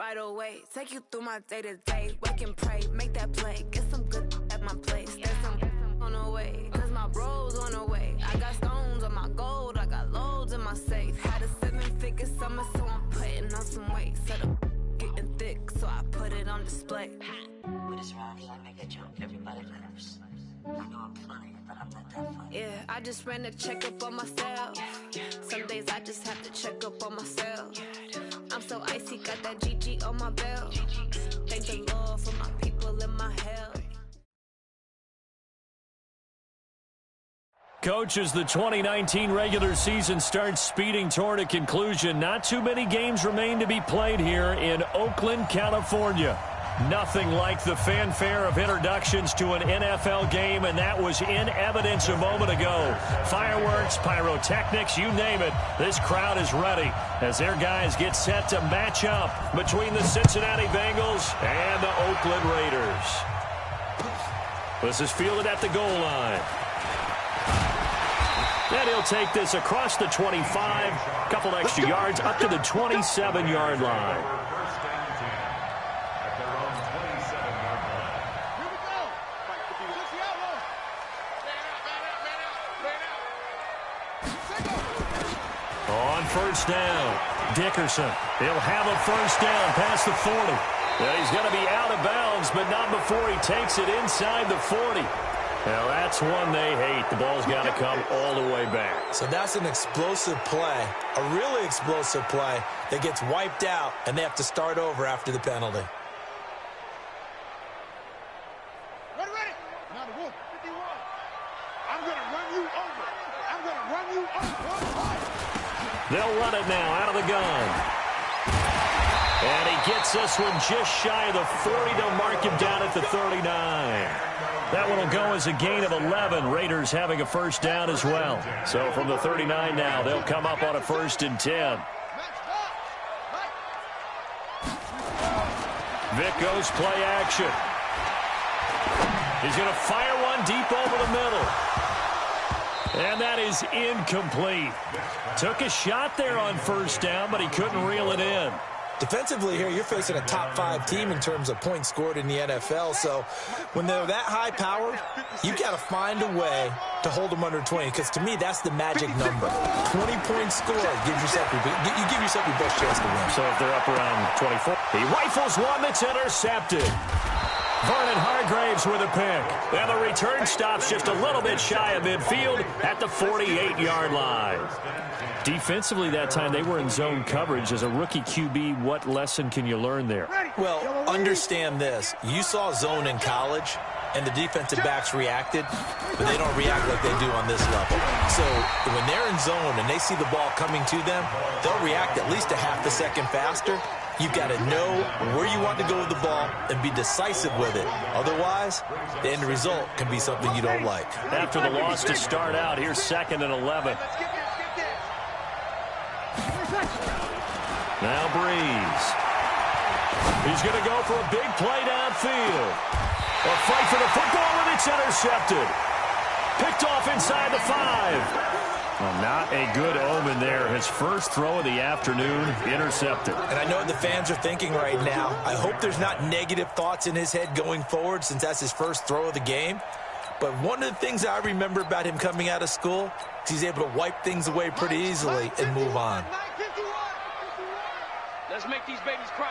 right away. Take you through my day-to-day. Wake and pray, make that play. Get some good at my place. There's some on the way, cause my bro's on the way. I got stones on my gold, I got loads in my safe. Had a 7-figure summer, so I'm putting on some weight. Set up getting thick, so I put it on display. What is wrong? You make a joke, everybody laughs. I know I'm funny, but I'm not that funny. Yeah, I just ran a checkup on myself. Some days I just have to check up on myself. I'm so icy, got that GG on my belt. Thank the Lord for my people in my health. Coach, as the 2019 regular season starts speeding toward a conclusion, not too many games remain to be played here in Oakland, California. Nothing like the fanfare of introductions to an NFL game, and that was in evidence a moment ago. Fireworks, pyrotechnics, you name it. This crowd is ready as their guys get set to match up between the Cincinnati Bengals and the Oakland Raiders. This is fielded at the goal line. And he'll take this across the 25, couple extra yards up to the 27-yard line. On first down, Dickerson. He'll have a first down past the 40. Well, he's going to be out of bounds, but not before he takes it inside the 40. Now, that's one they hate. The ball's got to come all the way back. So that's an explosive play, a really explosive play that gets wiped out, and they have to start over after the penalty. Ready. Now the 51. I'm going to run you over. I'm going to run you over. They'll run it now out of the gun. And he gets this one just shy of the 40. They'll mark him down at the 39. That one will go as a gain of 11. Raiders having a first down as well. So from the 39 now, they'll come up on a 1st and 10. Vic goes play action. He's going to fire one deep over the middle. And that is incomplete. Took a shot there on first down, but he couldn't reel it in. Defensively here, you're facing a top-5 team in terms of points scored in the NFL. So when they're that high-powered, you've got to find a way to hold them under 20. Because to me, that's the magic number. 20 points scored. You give yourself your best chance to win. So if they're up around 24, he rifles one that's intercepted. Vernon Hargraves with a pick. And the return stops just a little bit shy of midfield at the 48-yard line. Defensively that time, they were in zone coverage. As a rookie QB, what lesson can you learn there? Well, understand this. You saw zone in college, and the defensive backs reacted, but they don't react like they do on this level. So when they're in zone and they see the ball coming to them, they'll react at least a half a second faster. You've got to know where you want to go with the ball and be decisive with it. Otherwise, the end result can be something you don't like. After the loss to start out, here's 2nd and 11. Now Breeze. He's going to go for a big play downfield. A fight for the football, and it's intercepted. Picked off inside the 5. Well, not a good omen there. His first throw of the afternoon, intercepted. And I know what the fans are thinking right now. I hope there's not negative thoughts in his head going forward since that's his first throw of the game. But one of the things I remember about him coming out of school is he's able to wipe things away pretty easily and move on. Let's make these babies cry.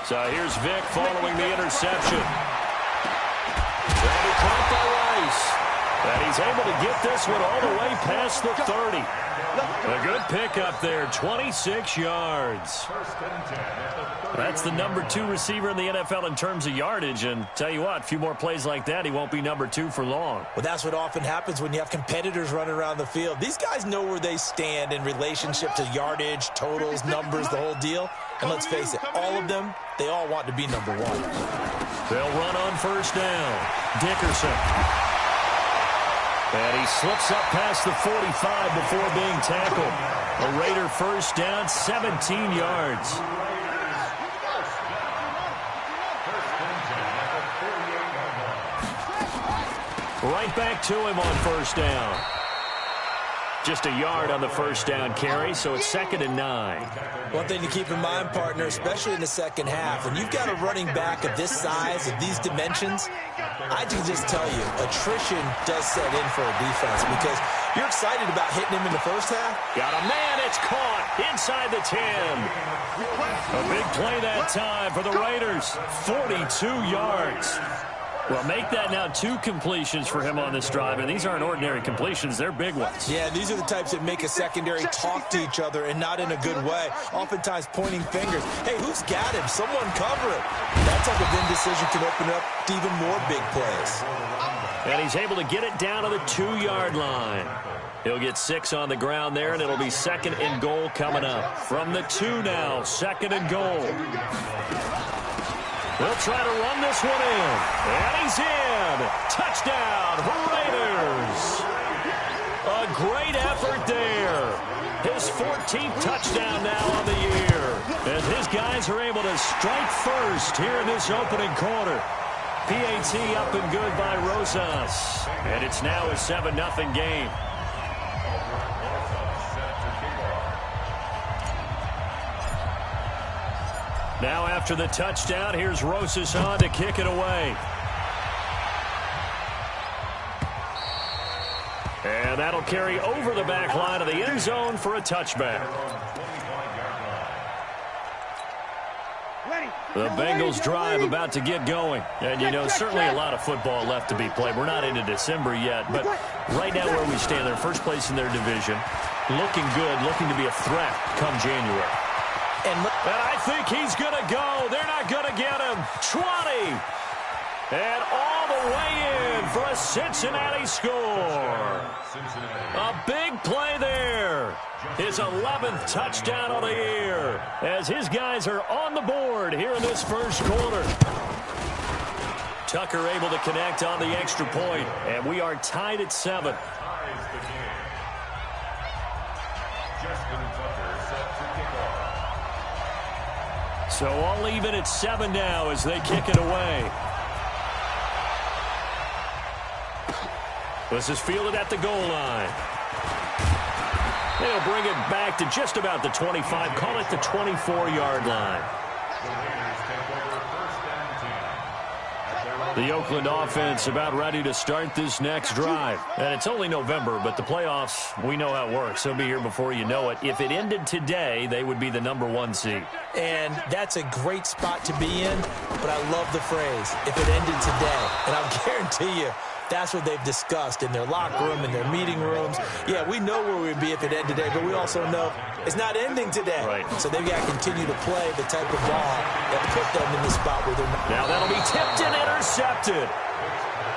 So here's Vic following the interception. That'll be caught by Rice. And he's able to get this one all the way past the 30. A good pickup there, 26 yards. That's the number 2 receiver in the NFL in terms of yardage. And tell you what, a few more plays like that, he won't be number 2 for long. Well, that's what often happens when you have competitors running around the field. These guys know where they stand in relationship to yardage, totals, numbers, the whole deal. And let's face it, all of them, they all want to be number 1. They'll run on first down. Dickerson. And he slips up past the 45 before being tackled. A Raider first down, 17 yards. Right back to him on first down. Just a yard on the first down carry, so it's 2nd and 9. One thing to keep in mind, partner, especially in the second half, when you've got a running back of this size, of these dimensions, I can just tell you, attrition does set in for a defense because you're excited about hitting him in the first half. Got a man, it's caught inside the 10. A big play that time for the Raiders, 42 yards. Well, make that now 2 completions for him on this drive, and these aren't ordinary completions. They're big ones. Yeah, these are the types that make a secondary talk to each other and not in a good way, oftentimes pointing fingers. Hey, who's got him? Someone cover it. That type of indecision can open up to even more big plays. And he's able to get it down to the 2-yard line. He'll get 6 on the ground there, and it'll be 2nd and goal coming up. From the 2 now, 2nd and goal. They'll try to run this one in. And he's in. Touchdown, Raiders. A great effort there. His 14th touchdown now on the year. As his guys are able to strike first here in this opening quarter. PAT up and good by Rosas. And it's now a 7-0 game. Now after the touchdown, here's Rosas on to kick it away. And that'll carry over the back line of the end zone for a touchback. The Bengals drive about to get going. And, you know, certainly a lot of football left to be played. We're not into December yet, but right now where we stand, they're first place in their division. Looking good, looking to be a threat come January. And I think he's going to go. They're not going to get him. 20. And all the way in for a Cincinnati score. A big play there. His 11th touchdown of the year. As his guys are on the board here in this first quarter. Tucker able to connect on the extra point. And we are tied at 7. So all even at 7 now as they kick it away. This is fielded at the goal line. They'll bring it back to just about the 25. Call it the 24-yard line. The Oakland offense about ready to start this next drive. And it's only November, but the playoffs, we know how it works. They'll be here before you know it. If it ended today, they would be the #1 seed. And that's a great spot to be in, but I love the phrase, if it ended today. And I'll guarantee you, that's what they've discussed in their locker room, in their meeting rooms. Yeah, we know where we'd be if it ended today, but we also know it's not ending today. Right. So they've got to continue to play the type of ball that put them in the spot where they're not. Now that'll be tipped and intercepted.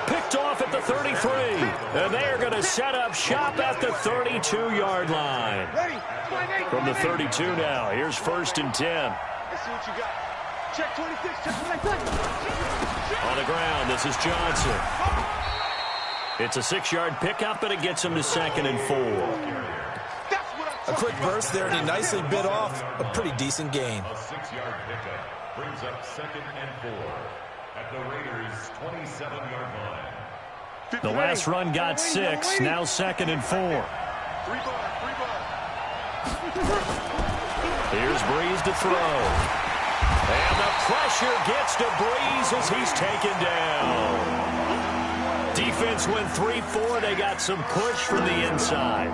Picked off at the 33. And they are going to set up shop at the 32-yard line. From the 32 now, here's 1st and 10. Let's see what you got. Check 26, check 26. On the ground, this is Johnson. It's a 6-yard pickup, and it gets him to 2nd and 4. A quick burst there, and he nicely bit off a pretty decent gain. A 6-yard pickup brings up 2nd and 4 at the Raiders' 27-yard line. The last run got 6, now 2nd and 4. Here's Breeze to throw. And the pressure gets to Breeze as he's taken down. Defense went 3-4. They got some push from the inside.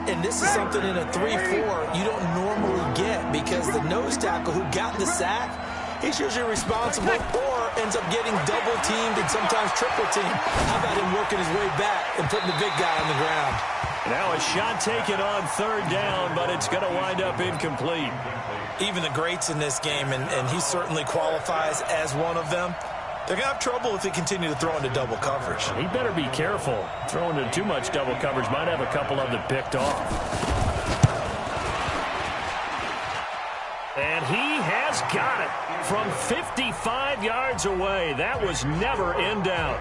And this is something in a 3-4 you don't normally get because the nose tackle who got the sack, he's usually responsible or ends up getting double-teamed and sometimes triple-teamed. How about him working his way back and putting the big guy on the ground? Now a shot taken on 3rd down, but it's going to wind up incomplete. Even the greats in this game, and he certainly qualifies as one of them, they're going to have trouble if they continue to throw into double coverage. He better be careful. Throwing into too much double coverage might have a couple of them picked off. And he has got it from 55 yards away. That was never in doubt.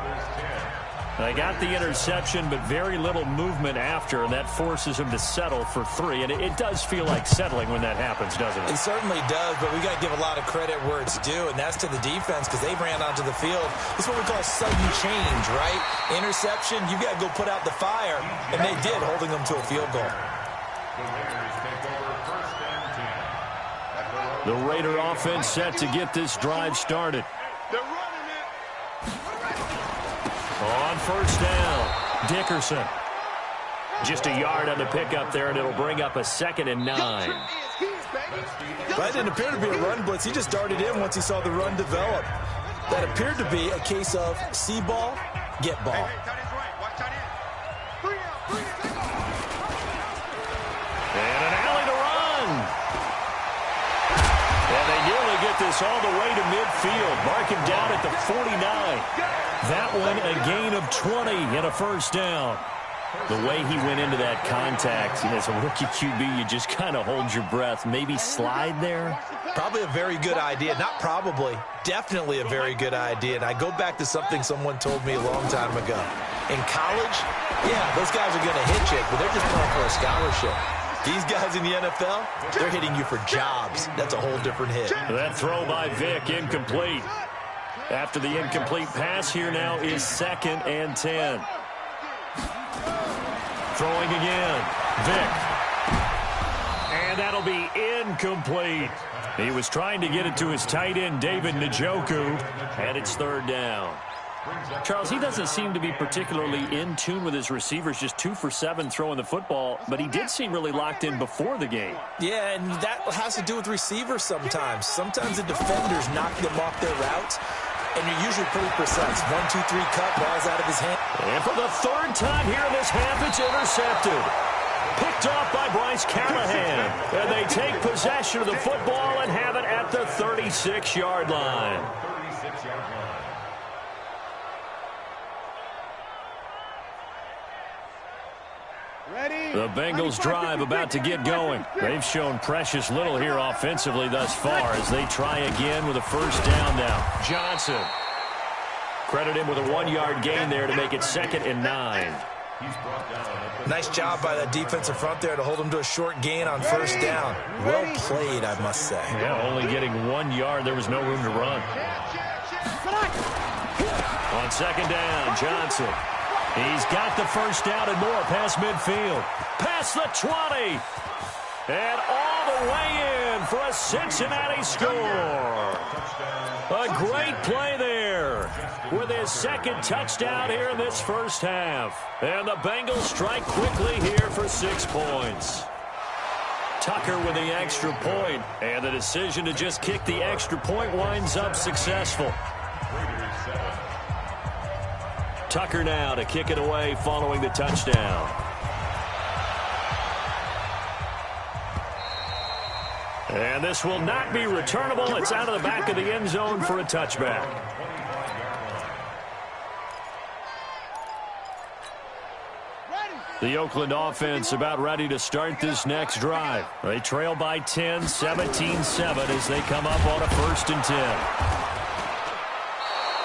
They got the interception, but very little movement after, and that forces him to settle for 3. And it does feel like settling when that happens, doesn't it? It certainly does, but we got to give a lot of credit where it's due, and that's to the defense because they ran onto the field. This is what we call sudden change, right? Interception, you got to go put out the fire, and they did, holding them to a field goal. The Raider offense set to get this drive started. On first down, Dickerson. Just a yard on the pickup there, and it'll bring up a 2nd and 9. That didn't appear to be a run blitz. He just darted in once he saw the run develop. That appeared to be a case of see ball, get ball. And an alley to run. And they nearly get this all the way to midfield. Mark him down at the 49. That one a gain of 20 and a first down. The way he went into that contact, as a rookie QB, you just kind of hold your breath. Maybe slide there? Probably a very good idea. Not probably. Definitely a very good idea. And I go back to something someone told me a long time ago. In college, yeah, those guys are going to hit you, but they're just playing for a scholarship. These guys in the NFL, they're hitting you for jobs. That's a whole different hit. That throw by Vick, incomplete. After the incomplete pass, here now is 2nd and 10. Throwing again, Vick. And that'll be incomplete. He was trying to get it to his tight end, David Njoku, and it's 3rd down. Charles, he doesn't seem to be particularly in tune with his receivers, just 2 for 7 throwing the football, but he did seem really locked in before the game. Yeah, and that has to do with receivers sometimes. Sometimes the defenders knock them off their routes, and you're usually pretty precise. 1, 2, 3, cut, ball's out of his hand. And for the 3rd time here in this half, it's intercepted. Picked off by Bryce Callahan. And they take possession of the football and have it at the 36-yard line. 36-yard line. The Bengals drive about to get going. They've shown precious little here offensively thus far as they try again with a first down now. Johnson. Credit him with a 1-yard gain there to make it 2nd and 9. Nice job by that defensive front there to hold him to a short gain on first down. Well played, I must say. Yeah, only getting 1 yard. There was no room to run. On 2nd down, Johnson. He's got the first down and more past midfield. Past the 20. And all the way in for a Cincinnati score. A great play there with his 2nd touchdown here in this first half. And the Bengals strike quickly here for 6 points. Tucker with the extra point, and the decision to just kick the extra point winds up successful. Tucker now to kick it away following the touchdown. And this will not be returnable. It's out of the back of the end zone for a touchback. The Oakland offense about ready to start this next drive. They trail by 10, 17-7 as they come up on a 1st and 10.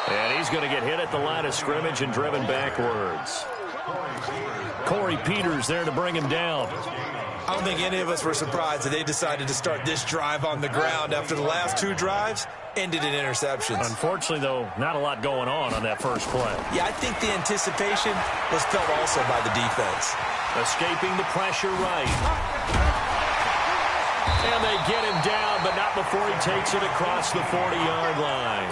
And he's going to get hit at the line of scrimmage and driven backwards. Corey Peters there to bring him down. I don't think any of us were surprised that they decided to start this drive on the ground after the last 2 drives ended in interceptions. Unfortunately, though, not a lot going on that first play. Yeah, I think the anticipation was felt also by the defense. Escaping the pressure right. And they get him down, but not before he takes it across the 40-yard line.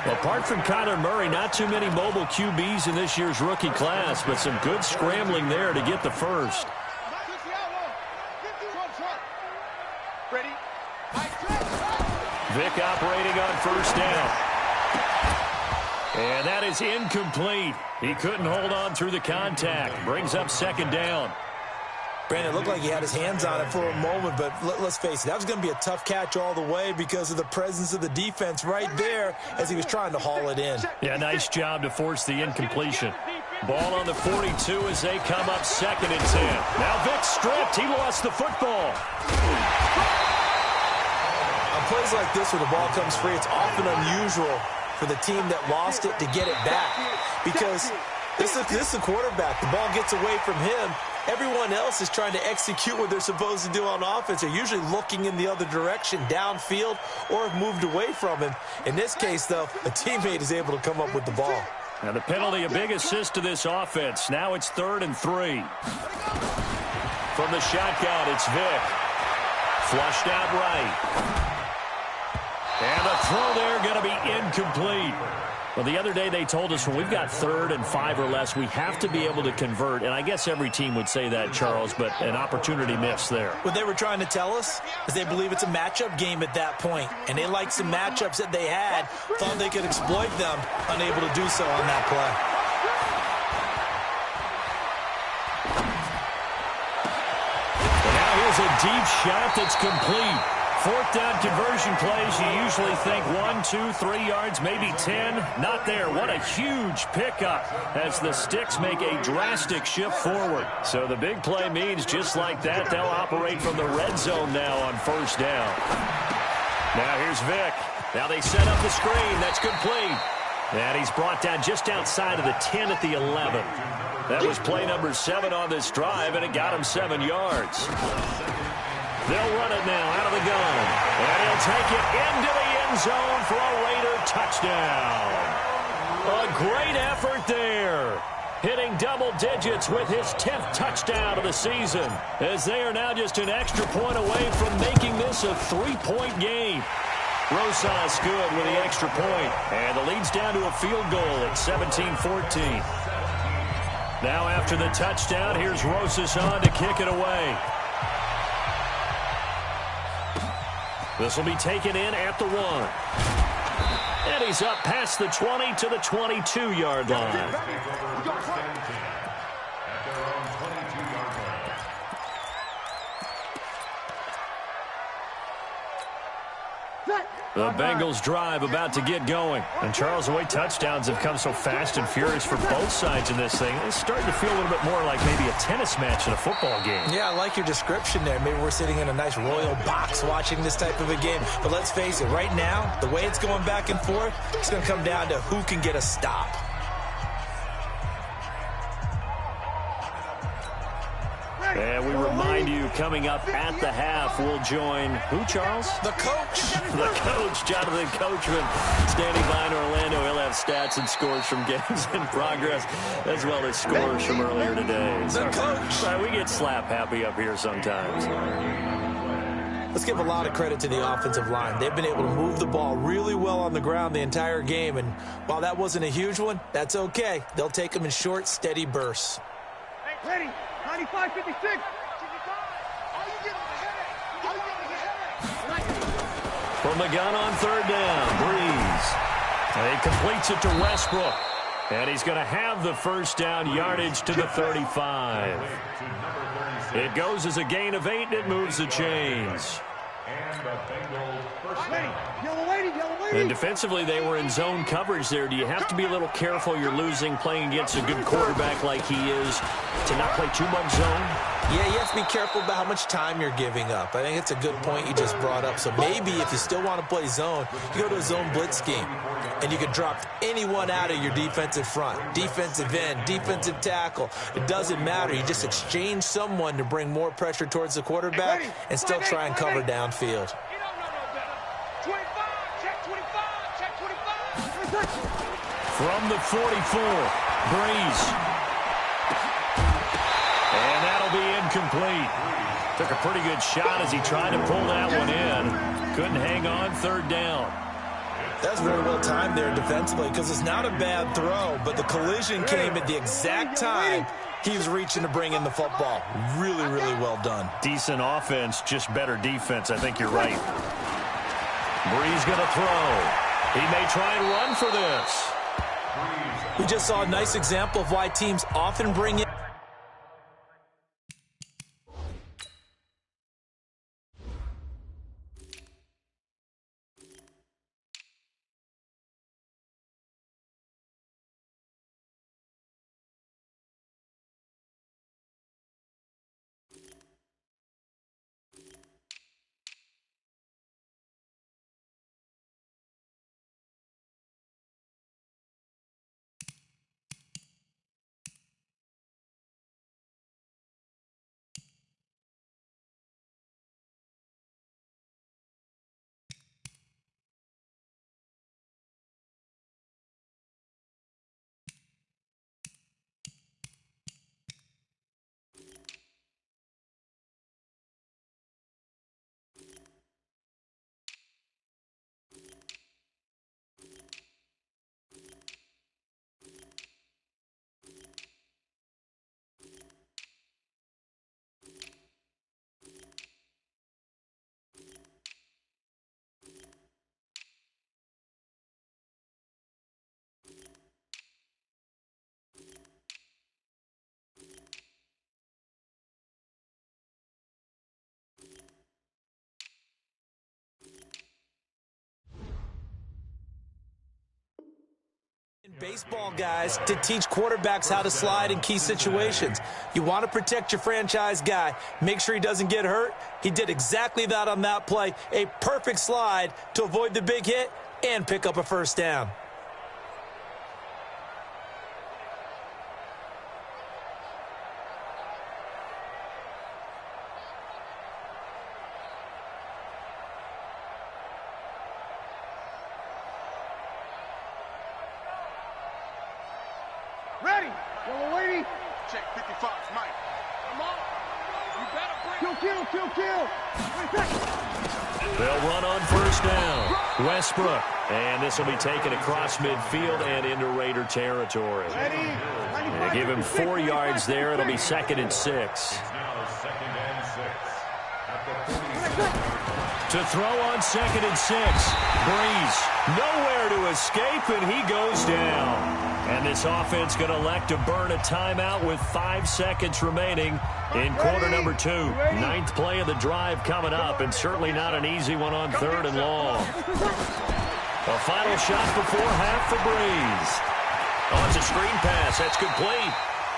Well, apart from Kyler Murray, not too many mobile QBs in this year's rookie class, but some good scrambling there to get the first. Vick operating on first down. And that is incomplete. He couldn't hold on through the contact. Brings up 2nd down. Brandon, it looked like he had his hands on it for a moment, but let's face it, that was going to be a tough catch all the way because of the presence of the defense right there as he was trying to haul it in. Yeah, nice job to force the incompletion. Ball on the 42 as they come up 2nd and 10. Now Vick stripped. He lost the football. On plays like this where the ball comes free, it's often unusual for the team that lost it to get it back because This is a quarterback. The ball gets away from him. Everyone else is trying to execute what they're supposed to do on offense. They're usually looking in the other direction, downfield, or have moved away from him. In this case, though, a teammate is able to come up with the ball. Now the penalty, a big assist to this offense. Now it's 3rd and 3. From the shotgun, it's Vick. Flushed out right. And the throw there going to be incomplete. Well, the other day they told us when we've got 3rd and 5 or less, we have to be able to convert. And I guess every team would say that, Charles, but an opportunity missed there. What they were trying to tell us is they believe it's a matchup game at that point. And they liked some matchups that they had, thought they could exploit them, unable to do so on that play. And now here's a deep shot that's complete. 4th down conversion plays, you usually think 1, 2, 3 yards, maybe 10. Not there. What a huge pickup as the Sticks make a drastic shift forward. So the big play means just like that, they'll operate from the red zone now on 1st down. Now here's Vick. Now they set up the screen. That's complete. And he's brought down just outside of the 10 at the 11. That was play number 7 on this drive, and it got him 7 yards. They'll run it now out of the gun. And he'll take it into the end zone for a Raider touchdown. A great effort there. Hitting double digits with his 10th touchdown of the season, as they are now just an extra point away from making this a 3-point game. Rosas good with the extra point. And the lead's down to a field goal at 17-14. Now after the touchdown, here's Rosas on to kick it away. This will be taken in at the 1. And he's up past the 20 to the 22-yard line. The Bengals drive about to get going. And Charles, the way touchdowns have come so fast and furious for both sides in this thing, it's starting to feel a little bit more like maybe a tennis match in a football game. Yeah, I like your description there. Maybe we're sitting in a nice royal box watching this type of a game. But let's face it, right now, the way it's going back and forth, it's going to come down to who can get a stop. And we remind you, coming up at the half, we'll join who, Charles? The coach. The coach, Jonathan Coachman, standing by in Orlando. He'll have stats and scores from games in progress, as well as scores from earlier today. The coach. We get slap happy up here sometimes. Let's give a lot of credit to the offensive line. They've been able to move the ball really well on the ground the entire game. And while that wasn't a huge one, that's okay. They'll take them in short, steady bursts. Ready? 95, 56. From the gun on 3rd down, Breeze. And he completes it to Westbrook. And he's going to have the 1st down, yardage to the 35. It goes as a gain of 8, and it moves the chains. And the Bengals first down. Yellow lady, yellow lady. And defensively, they were in zone coverage there. Do you have to be a little careful? You're losing, playing against a good quarterback like he is, to not play too much zone? Yeah, you have to be careful about how much time you're giving up. I think it's a good point you just brought up. So maybe if you still want to play zone, you go to a zone blitz scheme. And you can drop anyone out of your defensive front. Defensive end, defensive tackle. It doesn't matter. You just exchange someone to bring more pressure towards the quarterback and still try and cover downfield. From the 44, Breeze. And that'll be incomplete. Took a pretty good shot as he tried to pull that one in. Couldn't hang on, 3rd down. That's very well timed there defensively because it's not a bad throw, but the collision came at the exact time he was reaching to bring in the football. Really, really well done. Decent offense, just better defense. I think you're right. Breeze going to throw. He may try and run for this. We just saw a nice example of why teams often bring in baseball guys to teach quarterbacks how to slide in key situations. You want to protect your franchise guy. Make sure he doesn't get hurt. He did exactly that on that play. A perfect slide to avoid the big hit and pick up a first down. Ready. Yellow lady. Check 55, Mike. I'm on. You better bring kill. They'll run on first down. Westbrook. And this will be taken across midfield and into Raider territory. They give him 4 yards there. It'll be 2nd and 6. Now 2nd and 6. At the 47. To throw on 2nd and 6. Breeze. Nowhere to escape, and he goes down. And this offense going to elect to burn a timeout with 5 seconds remaining in quarter number 2. 9th play of the drive coming up, and certainly not an easy one on 3rd and long. A final shot before half for Breeze. On the screen pass, that's complete.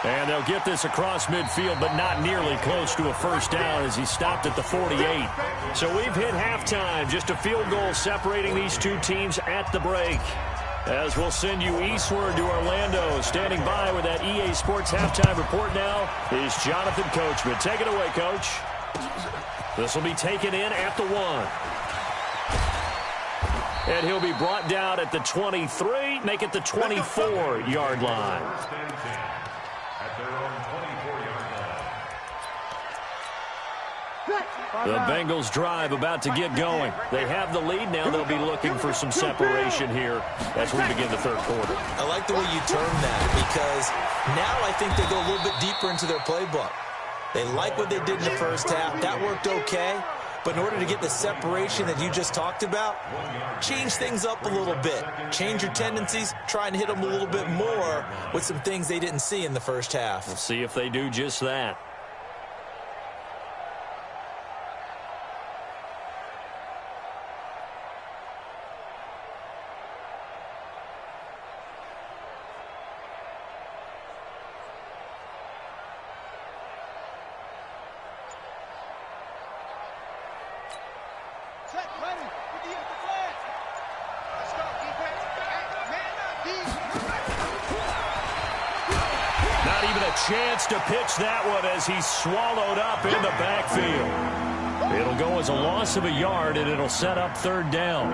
And they'll get this across midfield, but not nearly close to a first down as he stopped at the 48. So we've hit halftime. Just a field goal separating these two teams at the break. As we'll send you eastward to Orlando. Standing by with that EA Sports halftime report now is Jonathan Coachman. Take it away, Coach. This will be taken in at the 1. And he'll be brought down at the 23, make it the 24-yard line. First and 10 at their own 24-yard line. The Bengals drive about to get going. They have the lead now. They'll be looking for some separation here as we begin the 3rd quarter. I like the way you term that because now I think they go a little bit deeper into their playbook. They like what they did in the first half. That worked okay. But in order to get the separation that you just talked about, change things up a little bit. Change your tendencies. Try and hit them a little bit more with some things they didn't see in the first half. We'll see if they do just that. Chance to pitch that one as he's swallowed up in the backfield. It'll go as a loss of a yard, and it'll set up 3rd down.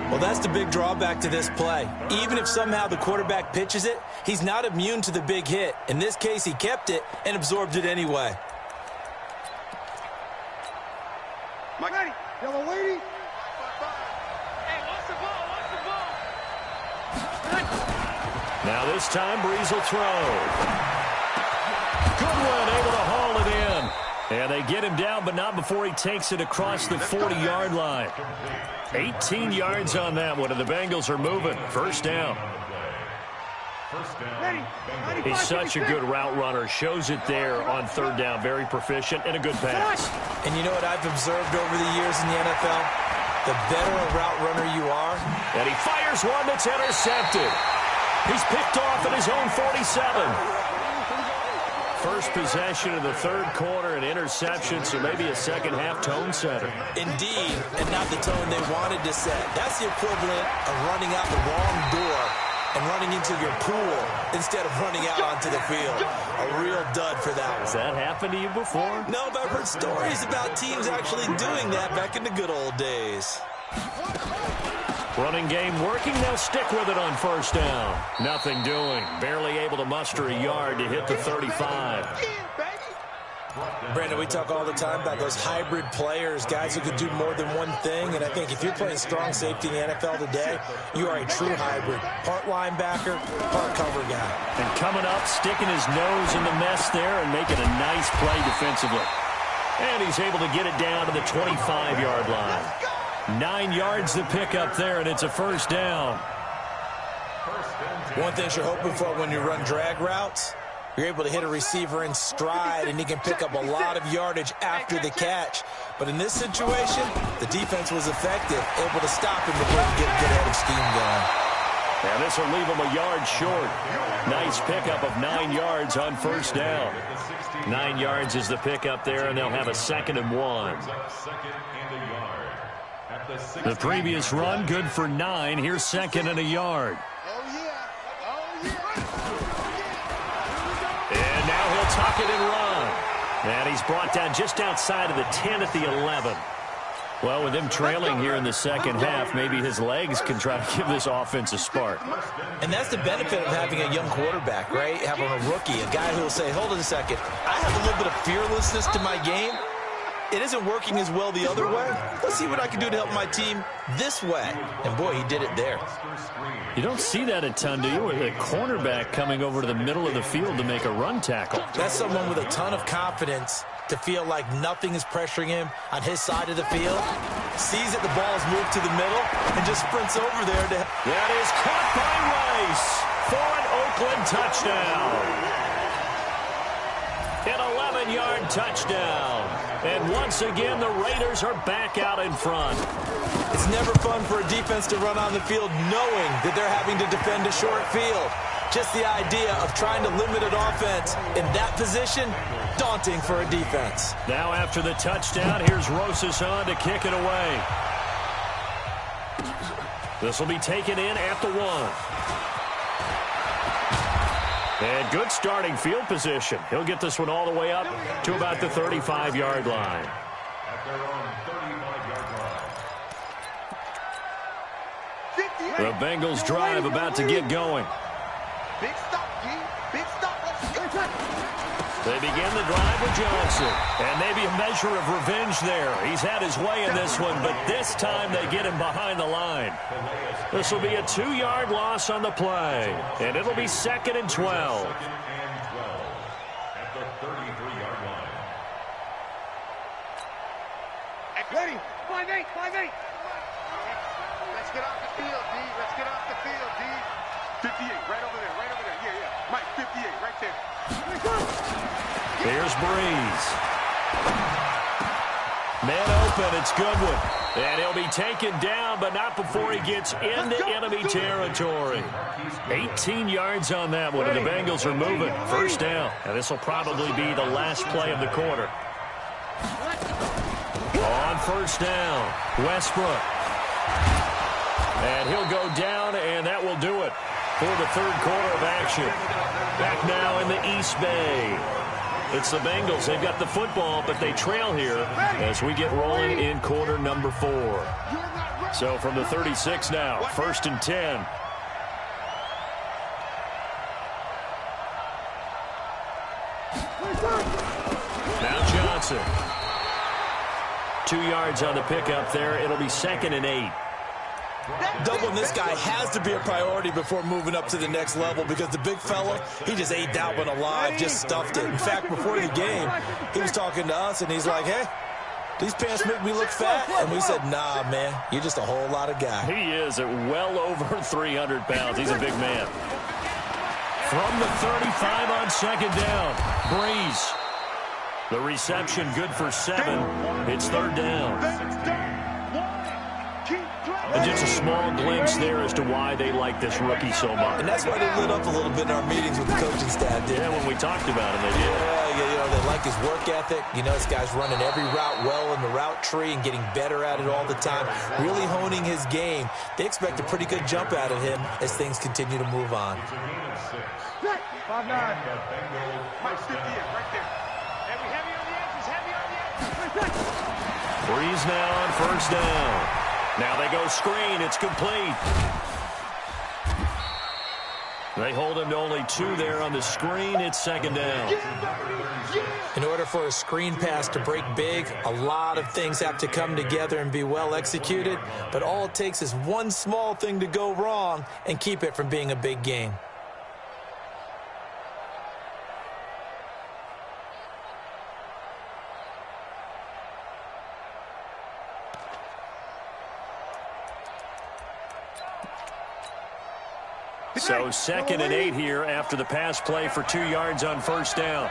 Well, that's the big drawback to this play. Even if somehow the quarterback pitches it, he's not immune to the big hit. In this case, he kept it and absorbed it anyway. Mike, ready. Yellow lady. Now this time, Breeze will throw. Goodwin able to haul it in. And they get him down, but not before he takes it across the 40-yard line. 18 yards on that one, and the Bengals are moving. First down. He's such a good route runner. Shows it there on 3rd down. Very proficient and a good pass. And you know what I've observed over the years in the NFL? The better a route runner you are. And he fires one that's intercepted. He's picked off at his own 47. First possession of the 3rd quarter, an interception, so maybe a second-half tone setter. Indeed, and not the tone they wanted to set. That's the equivalent of running out the wrong door and running into your pool instead of running out onto the field. A real dud for that one. Has that happened to you before? No, but I've heard stories about teams actually doing that back in the good old days. Running game working. They'll stick with it on first down. Nothing doing. Barely able to muster a yard to hit the 35. Brandon, we talk all the time about those hybrid players, guys who could do more than one thing. And I think if you're playing strong safety in the NFL today, you are a true hybrid. Part linebacker, part cover guy. And coming up, sticking his nose in the mess there and making a nice play defensively. And he's able to get it down to the 25-yard line. 9 yards to pick up there, and it's a first down. One thing you're hoping for when you run drag routes, you're able to hit a receiver in stride, and he can pick up a lot of yardage after the catch. But in this situation, the defense was effective, able to stop him before he could get a good head of steam going. And this will leave him a yard short. Nice pickup of 9 yards on first down. 9 yards is the pickup there, and they'll have a 2nd and 1. The previous run, good for 9. Here's 2nd and a yard. And now he'll tuck it and run. And he's brought down just outside of the 10 at the 11. Well, with him trailing here in the second half, maybe his legs can try to give this offense a spark. And that's the benefit of having a young quarterback, right? Having a rookie, a guy who will say, hold on a second, I have a little bit of fearlessness to my game. It isn't working as well the other way. Let's see what I can do to help my team this way. And, boy, he did it there. You don't see that a ton, do you? With a cornerback coming over to the middle of the field to make a run tackle. That's someone with a ton of confidence to feel like nothing is pressuring him on his side of the field. Sees that the ball's moved to the middle and just sprints over there. That is caught by Rice for an Oakland touchdown. An 11-yard touchdown. And once again, the Raiders are back out in front. It's never fun for a defense to run on the field knowing that they're having to defend a short field. Just the idea of trying to limit an offense in that position, daunting for a defense. Now after the touchdown, here's Rosas on to kick it away. This will be taken in at the 1. And good starting field position. He'll get this one all the way up to about the 35-yard line. At their own 35-yard line. The Bengals drive about to get going. Big stop, G. Big stop. They begin the drive with Johnson. And maybe a measure of revenge there. He's had his way in this one, but this time they get him behind the line. This will be a 2-yard loss on the play. And it'll be 2nd and 12. 2nd and 12 at the 33-yard line. Ready? 5-8, 5-8. Let's get off the field, D. Let's get off the field, D. 58, right over there, right over there. Yeah, yeah. Mike, 58, right there. Here's Breeze. Man open, it's Goodwin. And he'll be taken down, but not before he gets into enemy territory. 18 yards on that one, and the Bengals are moving. First down. And this will probably be the last play of the quarter. On first down, Westbrook. And he'll go down, and that will do it for the third quarter of action. Back now in the East Bay. It's the Bengals. They've got the football, but they trail here as we get rolling in quarter number 4. So from the 36 now, 1st and 10. Now Johnson. 2 yards on the pickup there. It'll be 2nd and 8. Doubling this guy has to be a priority before moving up to the next level because the big fella, he just ate that one alive, just stuffed it. In fact, before the game, he was talking to us, and he's like, hey, these pants make me look fat. And we said, nah, man, you're just a whole lot of guy. He is at well over 300 pounds. He's a big man. From the 35 on 2nd down, Breeze. The reception good for 7. It's 3rd down. And just a small glimpse there as to why they like this rookie so much. And that's why they lit up a little bit in our meetings with the coaching staff, didn't they? Yeah, when we talked about him, they did. Yeah, you know, they like his work ethic. You know, this guy's running every route well in the route tree and getting better at it all the time, really honing his game. They expect a pretty good jump out of him as things continue to move on. 5-9. Mike, 58, right there. Heavy on the edges, heavy on the edges. Breeze now on first down. Now they go screen. It's complete. They hold him to only 2 there on the screen. It's 2nd down. In order for a screen pass to break big, a lot of things have to come together and be well executed. But all it takes is one small thing to go wrong and keep it from being a big game. So 2nd and 8 here after the pass play for 2 yards on first down.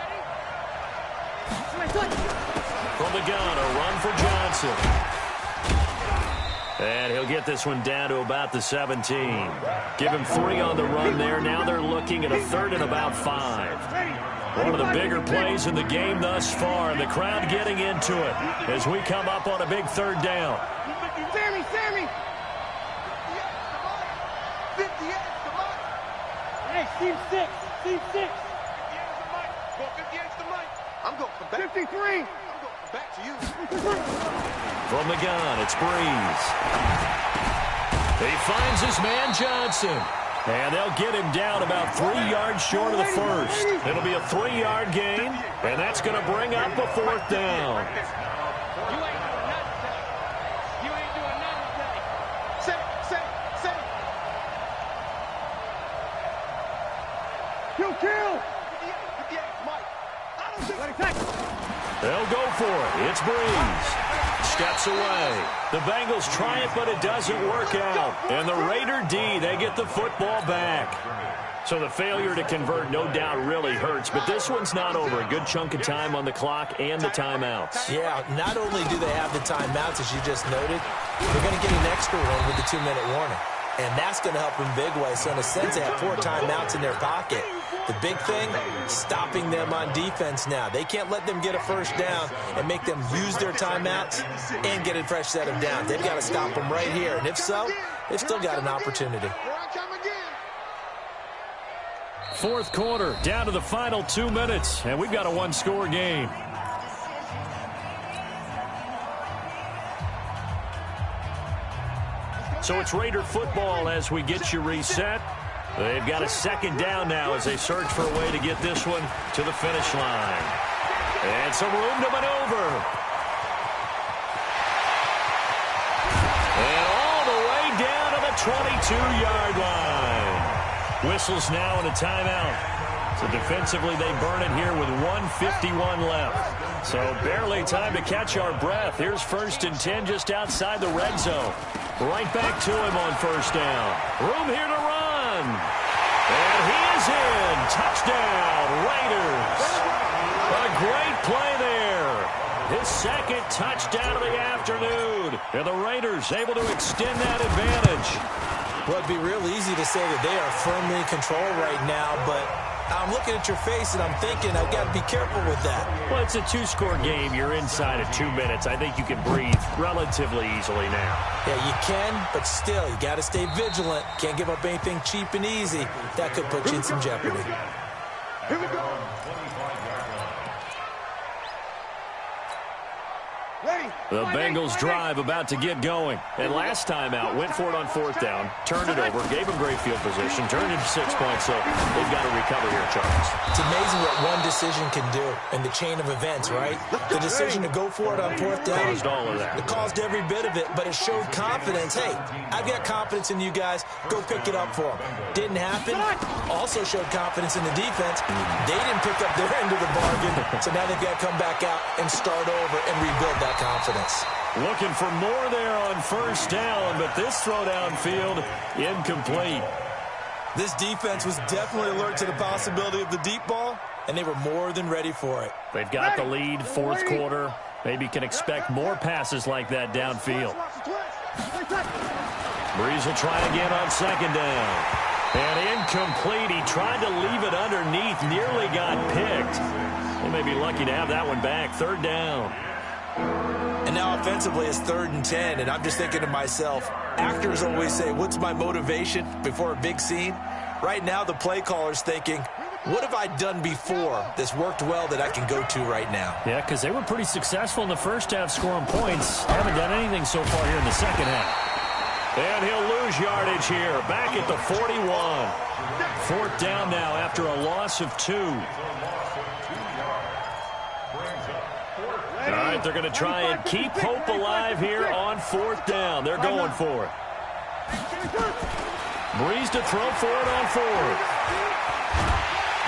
From the gun, a run for Johnson. And he'll get this one down to about the 17. Give him 3 on the run there. Now they're looking at a 3rd and about 5. One of the bigger plays in the game thus far, and the crowd getting into it as we come up on a big 3rd down. Sammy! 58, come on! Hey, team 6! Team 6! 58 to Mike! I'm going back. 53! I'm going back to you. From the gun, it's Breeze. He finds his man Johnson. And they'll get him down about 3 yards short of the first. It'll be a 3-yard gain, and that's going to bring up a 4th down. You ain't doing nothing today. Say. Kill. 58, Mike. I don't think. They'll go for it. It's Breeze. Steps away. The Bengals try it, but it doesn't work out. And the Raider D, they get the football back. So the failure to convert no doubt really hurts, but this one's not over. A good chunk of time on the clock and the timeouts. Yeah, not only do they have the timeouts, as you just noted, they're going to get an extra one with the 2-minute warning. And that's going to help in big way. So in a sense, they have 4 timeouts in their pocket. The big thing, stopping them on defense now. They can't let them get a first down and make them use their timeouts and get a fresh set of downs. They've got to stop them right here. And if so, they've still got an opportunity. 4th quarter, down to the final 2 minutes, and we've got a 1-score game. So it's Raider football as we get you reset. They've got a 2nd down now as they search for a way to get this one to the finish line. And some room to maneuver. And all the way down to the 22-yard line. Whistles now and a timeout. So defensively, they burn it here with 1:51 left. So barely time to catch our breath. Here's 1st and 10 just outside the red zone. Right back to him on 1st down. Room here to run. And he is in. Touchdown, Raiders. A great play there. His 2nd touchdown of the afternoon. And the Raiders able to extend that advantage. Well, it'd be real easy to say that they are firmly in control right now, but I'm looking at your face and I'm thinking I've got to be careful with that. Well, it's a 2-score game. You're inside of 2 minutes. I think you can breathe relatively easily now. Yeah, you can, but still, you got to stay vigilant. Can't give up anything cheap and easy. That could put you in some jeopardy. Here we go. The Bengals drive about to get going. And last time out, went for it on 4th down, turned it over, gave them great field position, turned it to 6 points, so they've got to recover here, Charles. It's amazing what one decision can do in the chain of events, right? The decision to go for it on 4th down. Caused all of that. It caused every bit of it, but it showed confidence. Hey, I've got confidence in you guys. Go pick it up for them. Didn't happen. Also showed confidence in the defense. They didn't pick up their end of the bargain, so now they've got to come back out and start over and rebuild that confidence. Looking for more there on 1st down, but this throw downfield incomplete. This defense was definitely alert to the possibility of the deep ball, and they were more than ready for it. They've got the lead, 4th quarter. Maybe can expect more passes like that downfield. Breeze will try again on 2nd down. And incomplete. He tried to leave it underneath, nearly got picked. They may be lucky to have that one back. 3rd down. And now offensively it's 3rd and 10, and I'm just thinking to myself, actors always say, what's my motivation before a big scene? Right now the play caller's thinking, what have I done before that's worked well that I can go to right now? Yeah, because they were pretty successful in the 1st half scoring points. Haven't done anything so far here in the 2nd half. And he'll lose yardage here, back at the 41. 4th down now after a loss of 2. All right, they're going to try and keep hope alive here on 4th down. They're going for it. Breeze to throw for it on 4th.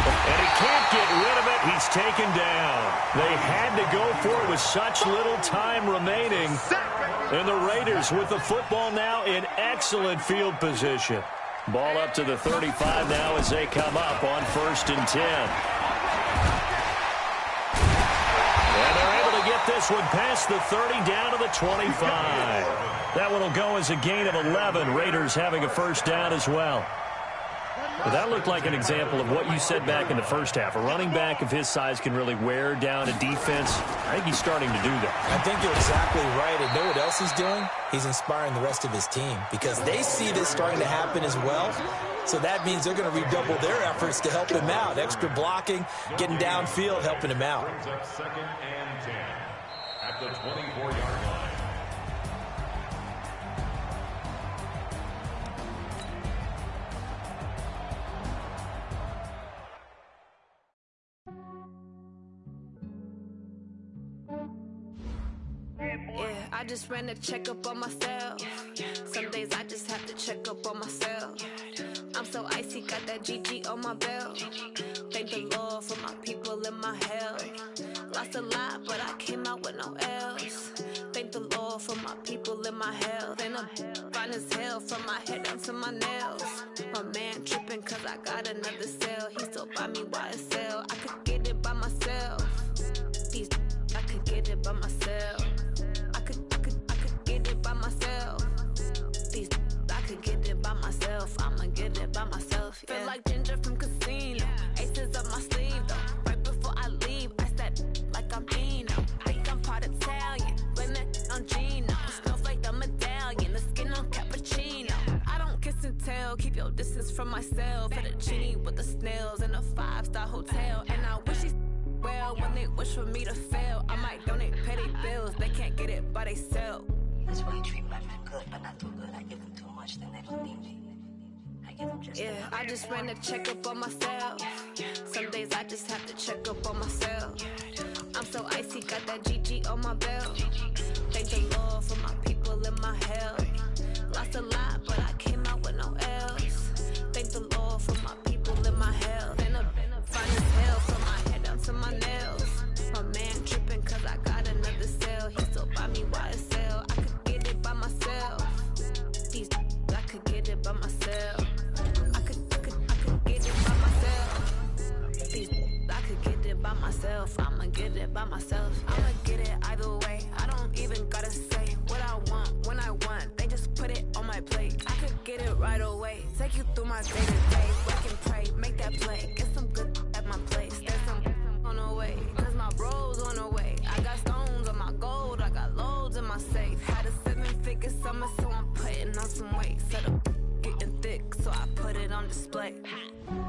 And he can't get rid of it. He's taken down. They had to go for it with such little time remaining. And the Raiders with the football now in excellent field position. Ball up to the 35 now as they come up on 1st and 10. get this one past the 30 down to the 25. That one will go as a gain of 11. Raiders having a first down as well. Well, that looked like an example of what you said back in the first half. A running back of his size can really wear down a defense. I think he's starting to do that. I think you're exactly right. And know what else he's doing? He's inspiring the rest of his team because they see this starting to happen as well. So that means they're going to redouble their efforts to help him out. Extra blocking, getting downfield, helping him out. Brings up 2nd and 10 at the 24-yard line. Yeah, I just ran a checkup on myself. Some days I just have to check up on myself. I'm so icy, got that GG on my belt. Thank the Lord for my people in my health. Lost a lot, but I came out with no else. Thank the Lord for my people in my health. And I'm fine as hell from my head down to my nails. My man tripping cause I got another cell. He still buy me YSL. I could get it by myself. These I could get it by myself. I could get it by myself. These I could get it by myself. I'ma get it by myself. Yeah. Feel like Ginger from Casino. Aces up my sleeve though. Right before I leave, I step like I'm Eno. Think I'm part Italian. Blame that on Gino. Snowflake the medallion. The skin on cappuccino. I don't kiss and tell. Keep your distance from myself. Fettuccine with the snails in a 5-star hotel. And I wish he's well when they wish for me to fail. I might donate petty bills. They can't get it by themselves. That's why you treat my men good, but not too good. I give them too much, then they don't need me. I give them just enough. I just ran a checkup on myself. Some days I just have to check up on myself. I'm so icy, got that GG on my belt. Thank the Lord for my people in my health. Lost a lot, but I came out with no else. Thank the Lord for my people in my health. Been a fine as hell from my head down to my nails. My man tripping cause I got another cell. He still buy me YSL. I could get it by myself. These I could get it by myself. I could get it by myself. These I could get it by myself. I'ma get it by myself. I'ma get it either way. I don't even gotta say what I want when I want. They just put it on my plate. I could get it right away. Take you through my day to day. Work and pray, make that play. Get some good at my place. There's some on the way, cause my bro's on the way. I got stones on my gold, I got loads in my safe. Had a 7-figure summer, so I'm putting on some weight. Set up getting thick, so I put it on display.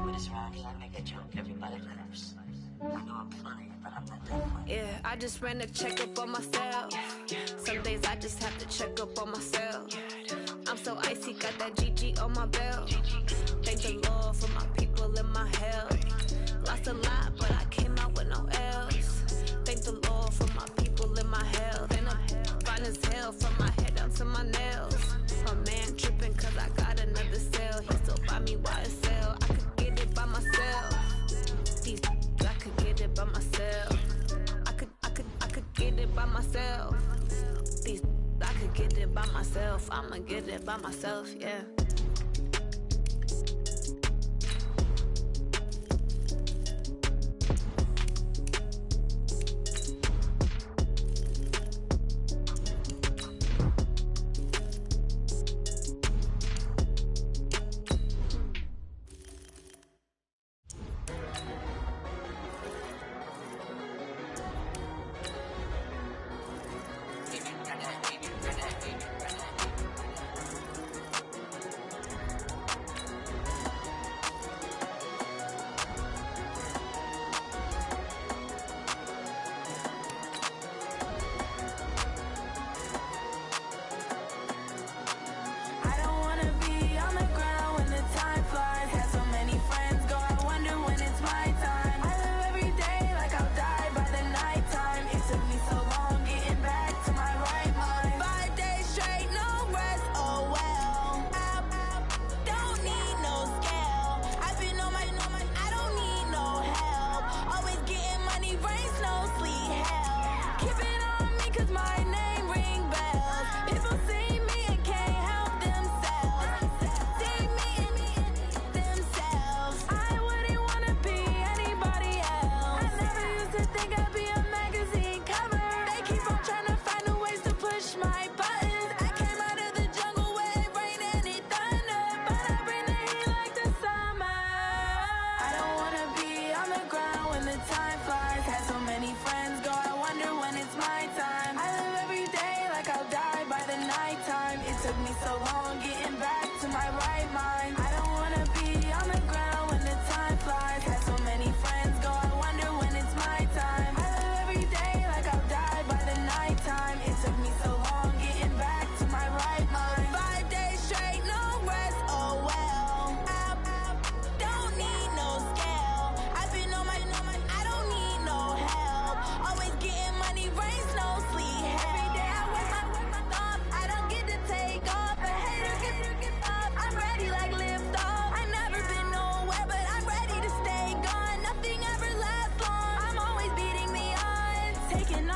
With this round, I make a joke, everybody laughs. I know I'm funny, but I'm not that funny. Yeah, I just ran a checkup on myself. Some days I just have to check up on myself. I'm so icy, got that GG on my belt. Thank the Lord for my people in my health. Lost a lot, but I came out with no else. Thank the Lord for my people in my health. And I'm fine as hell from my head down to my nails. My man tripping cause I got another cell. He still buy me YSL. I could get it by myself. These I could get it by myself. I could get it by myself. These I could get it by myself. I'ma get it by myself, yeah.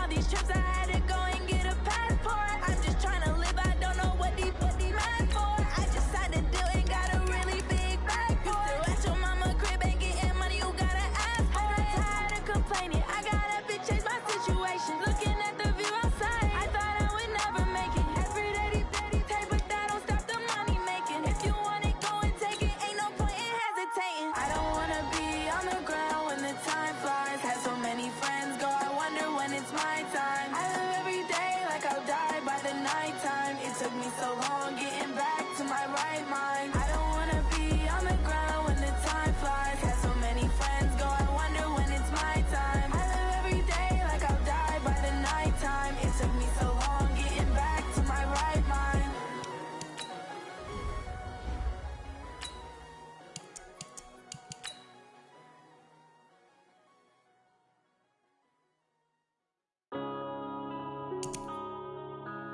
all these trips, I had to go and get a passport. I'm just trying to live, I don't know what these mad for. I just had to do and got a really big bag for it. At your mama crib ain't getting money, you gotta ask for it. Tired of complaining, I gotta change my situation. Looking at the view outside, I thought I would never make it. Every day they pay, but that don't stop the money making. If you want it, go and take it, ain't no point in hesitating. I don't wanna be on the ground when the time flies. Had so many friends go, I wonder when it's my time. I live every day like I'll die by the nighttime. It took me so long getting back to my right mind. I don't wanna be on the ground when the time flies. Had so many friends go, I wonder when it's my time. I live every day like I'll die by the nighttime. It took me so long getting back to my right mind.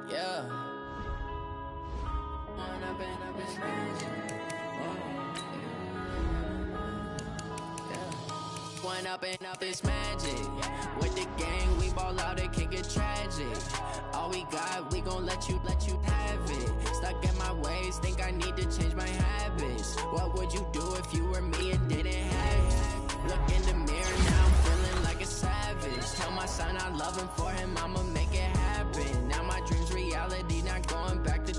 Yeah. One up and up is magic. With the gang, we ball out, it can get tragic. All we got, we gon' let you have it. Stuck in my ways, think I need to change my habits. What would you do if you were me and didn't have it? Look in the mirror, now I'm feeling like a savage. Tell my son I love him, for him I'ma make it happen. Now my dream's reality, not going back to.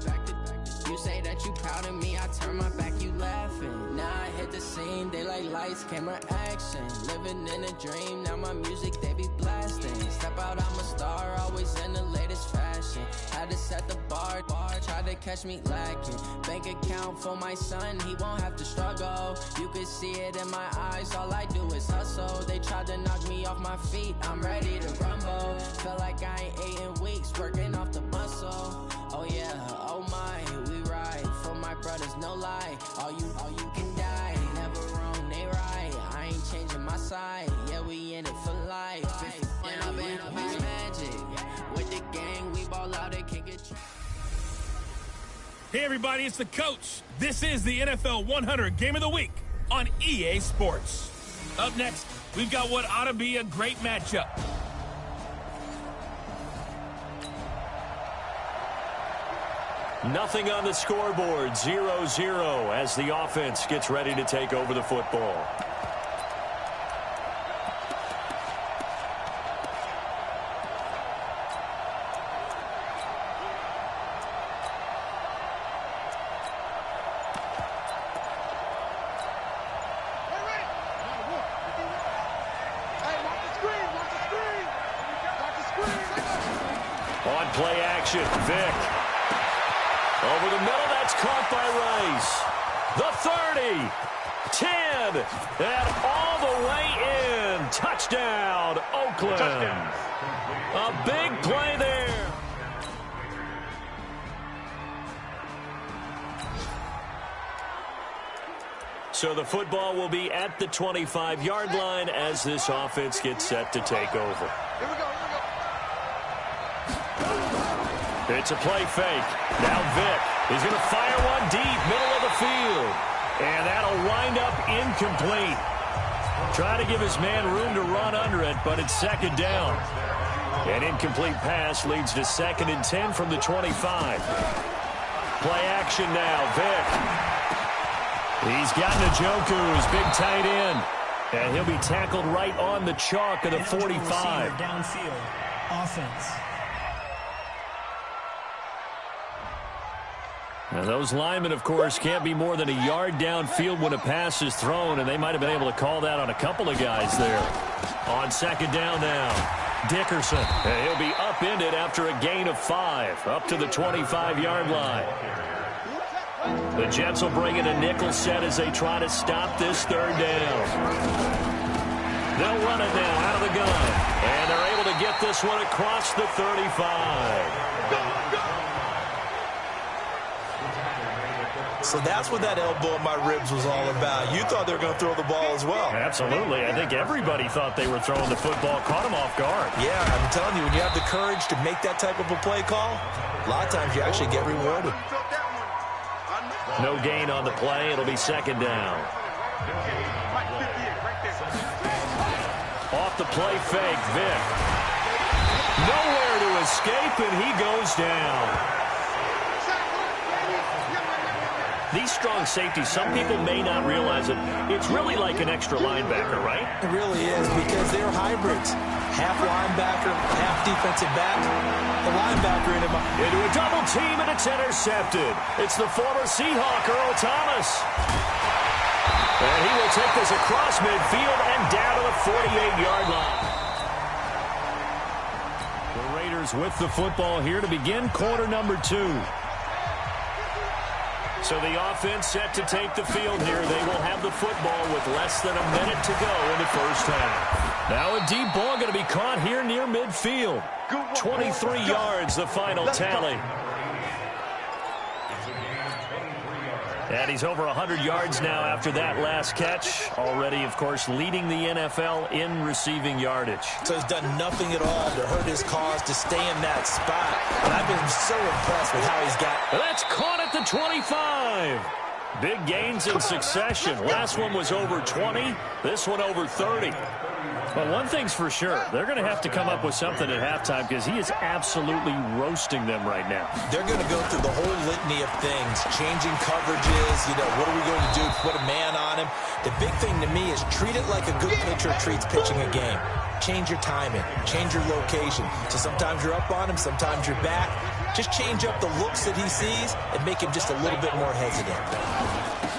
You say that you proud of me, I turn my back, you laughing. Now I hit the scene, they like lights, camera, action. Living in a dream, now my music, they be blasting. Step out, I'm a star, always in the latest fashion. Had to set the bar, try to catch me lacking. Bank account for my son, he won't have to struggle. You could see it in my eyes, all I do is hustle. They tried to knock me off my feet, I'm ready to rumble. Feel like I ain't ate in weeks, working off the muscle. Oh yeah, oh my, we ride for my brothers, no lie. All you can die, never wrong, they right. I ain't changing my side, yeah, we in it for life. When up and up is magic. With the gang, we ball out, it can get. Hey everybody, it's the coach. This is the NFL 100 Game of the Week on EA Sports. Up next, we've got what ought to be a great matchup. Nothing on the scoreboard, 0-0 as the offense gets ready to take over the football. On play action, Vic. Over the middle, that's caught by Rice. The 30, 10, and all the way in. Touchdown, Oakland. Touchdown. A big play there. So the football will be at the 25-yard line as this offense gets set to take over. Here we go. It's a play fake. Now Vic. He's going to fire one deep, middle of the field. And that'll wind up incomplete. Trying to give his man room to run under it, but it's second down. An incomplete pass leads to 2nd and 10 from the 25. Play action now, Vic. He's got Njoku, his big tight end. And he'll be tackled right on the chalk of the 45. Downfield offense. Now those linemen, of course, can't be more than a yard downfield when a pass is thrown, and they might have been able to call that on a couple of guys there. On second down now, Dickerson. And he'll be upended after a gain of 5, up to the 25-yard line. The Jets will bring in a nickel set as they try to stop this third down. They'll run it now out of the gun, and they're able to get this one across the 35. So that's what that elbow in my ribs was all about. You thought they were going to throw the ball as well. Absolutely. I think everybody thought they were throwing the football, caught them off guard. Yeah, I'm telling you, when you have the courage to make that type of a play call, a lot of times you actually get rewarded. No gain on the play. It'll be second down. Off the play fake, Vic. escape, and he goes down. These strong safeties, some people may not realize it. It's really like an extra linebacker, right? It really is, because they're hybrids. Half linebacker, half defensive back. The linebacker into a double team, and it's intercepted. It's the former Seahawk, Earl Thomas. And he will take this across midfield and down to the 48-yard line. The Raiders with the football here to begin quarter number 2. So the offense set to take the field here. They will have the football with less than a minute to go in the first half. Now a deep ball going to be caught here near midfield. 23 yards, the final tally. And he's over 100 yards now after that last catch. Already, of course, leading the NFL in receiving yardage. So he's done nothing at all to hurt his cause, to stay in that spot. And I've been so impressed with how he's got. That's caught at the 25. Big gains in succession. Last one was over 20. This one over 30. But one thing's for sure, they're going to have to come up with something at halftime because he is absolutely roasting them right now. They're going to go through the whole litany of things, changing coverages, what are we going to do, put a man on him. The big thing to me is treat it like a good pitcher treats pitching a game. Change your timing, change your location. So sometimes you're up on him, sometimes you're back. Just change up the looks that he sees and make him just a little bit more hesitant.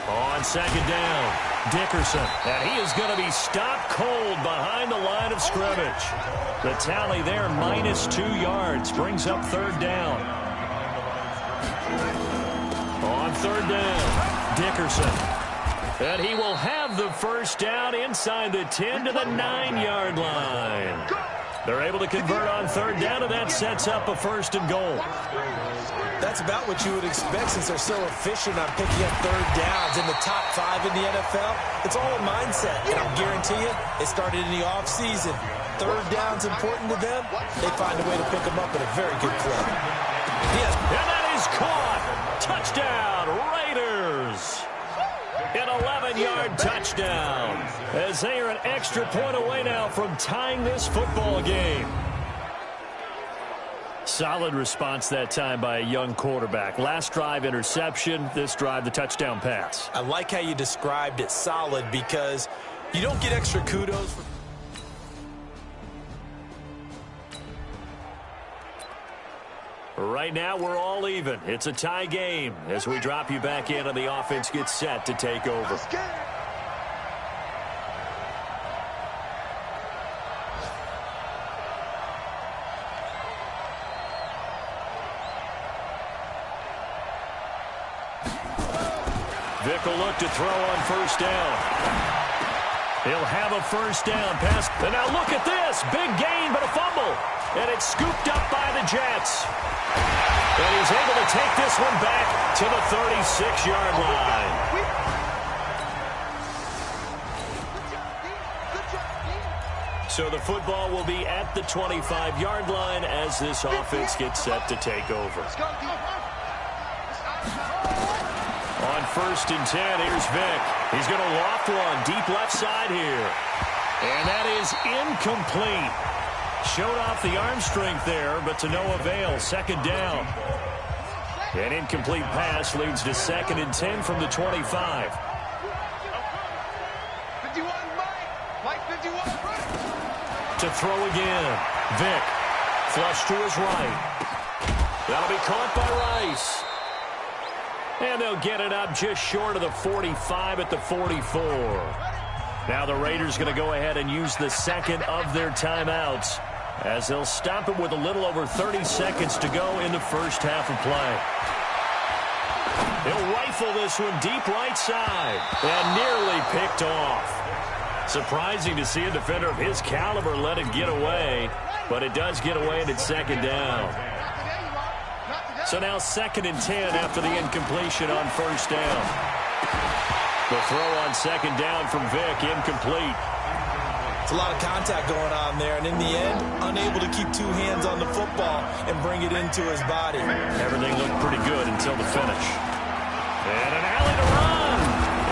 On second down, Dickerson, and he is going to be stopped cold behind the line of scrimmage. The tally there, -2 yards, brings up third down. On third down, Dickerson, and he will have the first down inside the 10 to the 9-yard line. They're able to convert on third down, and that sets up a first and goal. That's about what you would expect since they're so efficient on picking up third downs in the top 5 in the NFL. It's all a mindset, and I'll guarantee you it started in the offseason. Third down's important to them. They find a way to pick them up at a very good clip. Yes, and that is caught. Touchdown, Raiders. An 11-yard touchdown as they are an extra point away now from tying this football game. Solid response that time by a young quarterback. Last drive, interception. This drive, the touchdown pass. I like how you described it, solid, because you don't get extra kudos for... Right now, we're all even. It's a tie game as we drop you back in and the offense gets set to take over. Vick will look to throw on first down. He'll have a first down pass. And now look at this. Big gain, but a fumble. And it's scooped up by the Jets. And he's able to take this one back to the 36-yard line. So the football will be at the 25-yard line as this offense gets set to take over. On first and 10, here's Vick. He's going to loft one deep left side here. And that is incomplete. Showed off the arm strength there, but to no avail. Second down. An incomplete pass leads to second and 10 from the 25. 51, Mike 51. To throw again. Vick. Flush to his right. That'll be caught by Rice. And they'll get it up just short of the 45 at the 44. Now the Raiders going to go ahead and use the second of their timeouts as they'll stop it with a little over 30 seconds to go in the first half of play. He'll rifle this one deep right side and nearly picked off. Surprising to see a defender of his caliber let it get away, but it does get away and it's second down. So now second and 10 after the incompletion on first down. The throw on second down from Vick, incomplete. It's a lot of contact going on there, and in the end, unable to keep two hands on the football and bring it into his body. Everything looked pretty good until the finish. And an alley to run.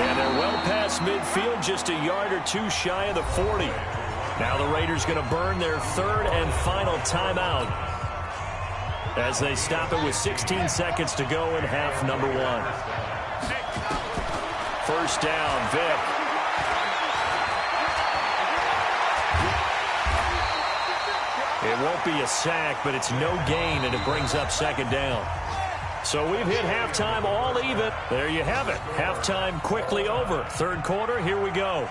And they're well past midfield, just a yard or two shy of the 40. Now the Raiders going to burn their third and final timeout. as they stop it with 16 seconds to go in half number one. First down, Vic. It won't be a sack, but it's no gain, and it brings up second down. So we've hit halftime all even. There you have it. Halftime quickly over. Third quarter, here we go.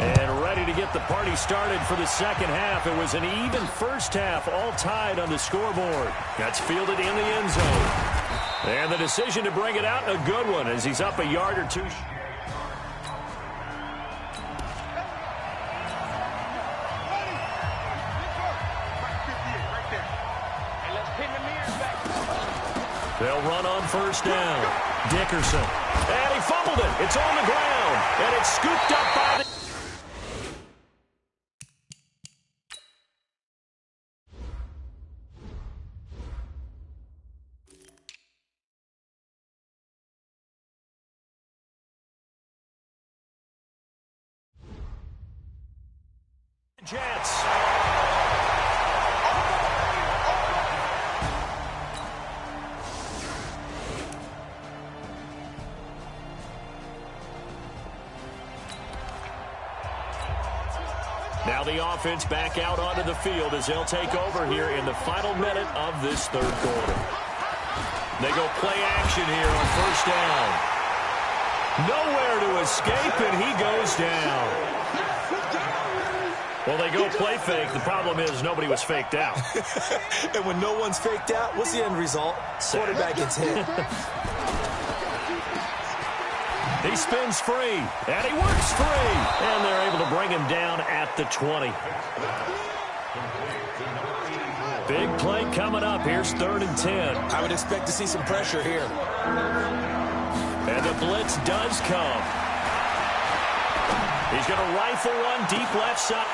And ready to get the party started for the second half. It was an even first half, all tied on the scoreboard. That's fielded in the end zone. And the decision to bring it out, a good one, as he's up a yard or two. They'll run on first down. Dickerson. And he fumbled it. It's on the ground. And it's scooped up by the... Jets. Now the offense back out onto the field as they'll take over here in the final minute of this third quarter. They go play action here on first down. Nowhere to escape, and he goes down. Well, they go play fake. The problem is nobody was faked out. And when no one's faked out, what's the end result? Quarterback gets hit. He spins free, and he works free. And they're able to bring him down at the 20. Big play coming up. Here's 3rd and 10. I would expect to see some pressure here. And the blitz does come. He's going to rifle one deep left side.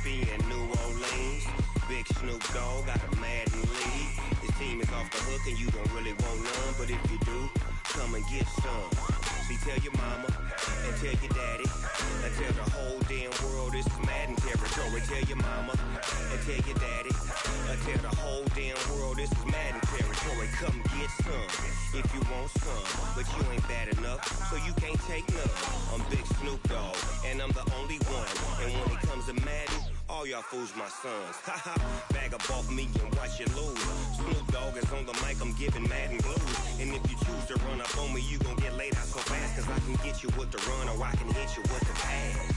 And New Orleans, big Snoop Dogg got a Madden lead. His team is off the hook and you don't really want none, but if you do, come and get some. See, tell your mama and tell your daddy and tell the whole damn world this is Madden territory. Tell your mama and tell your daddy and tell the whole damn world this is Madden territory. Come get some if you want some, but you ain't bad enough, so you can't take none. I'm Big Snoop Dogg and I'm the only one, and when it comes to Madden, all y'all fools my sons. Haha, bag up off me and watch you lose. Snoop Dogg is on the mic, I'm giving Madden blues. And if you choose to run up on me, you gon' get laid out so fast. Cause I can get you with the run or I can hit you with the pass.